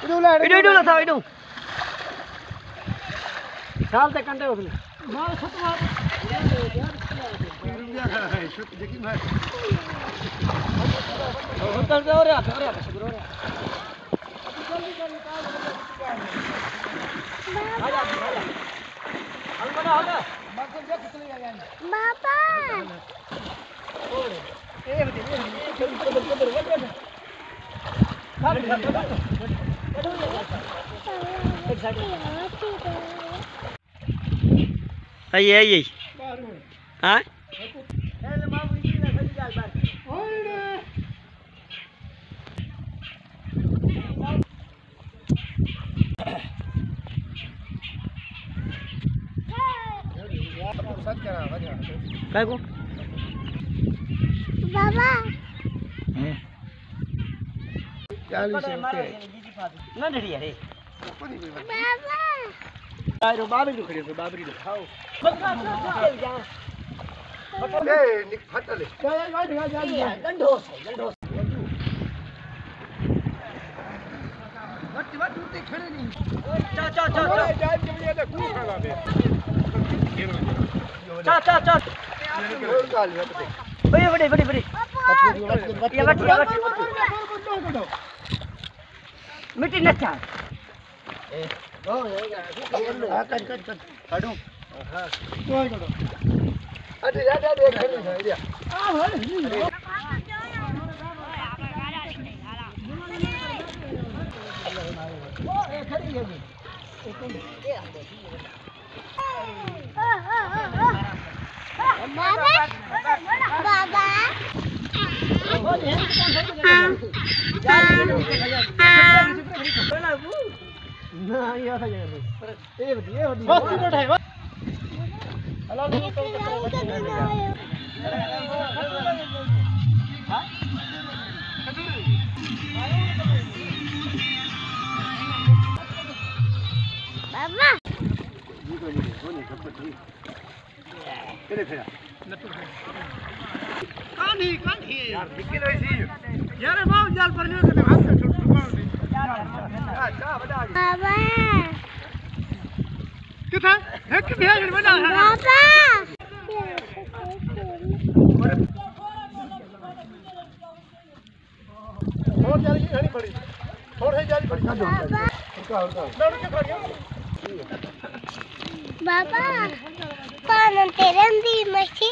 इडो ना था इडो साल ते कंडे उसने मार छत मार रुपया खड़ा है छत देखी मार होटल पे और आ शुक्र हो रहा जल्दी जल्दी आ जा हल बना हल मत देख चले आ जाए बाबा ए बजे आई हाँ काय को बाबा ना डरी अरे बाबा आरो बाबरी खड़ी है बाबरी खाओ ए निक फटले गंडो वट उठे खड़े नहीं चा जाए जल्दी ले कू खड़ा दे चा और गाल बड़े ये बट मिट्टी न चा ए ओ हां कर काढू हां तो काढो अरे जा देख ले आ हो कानी यार दिक्कत वैसी यार बाबू जाल पर नहीं करते हाथ से छोड़ जा बड़ा बाबा किथा है कि भेड़ बना है बाबा और जाली की घड़ी पड़ी थोड़ी जाली पड़ी बाबा पान तेरे दी मछली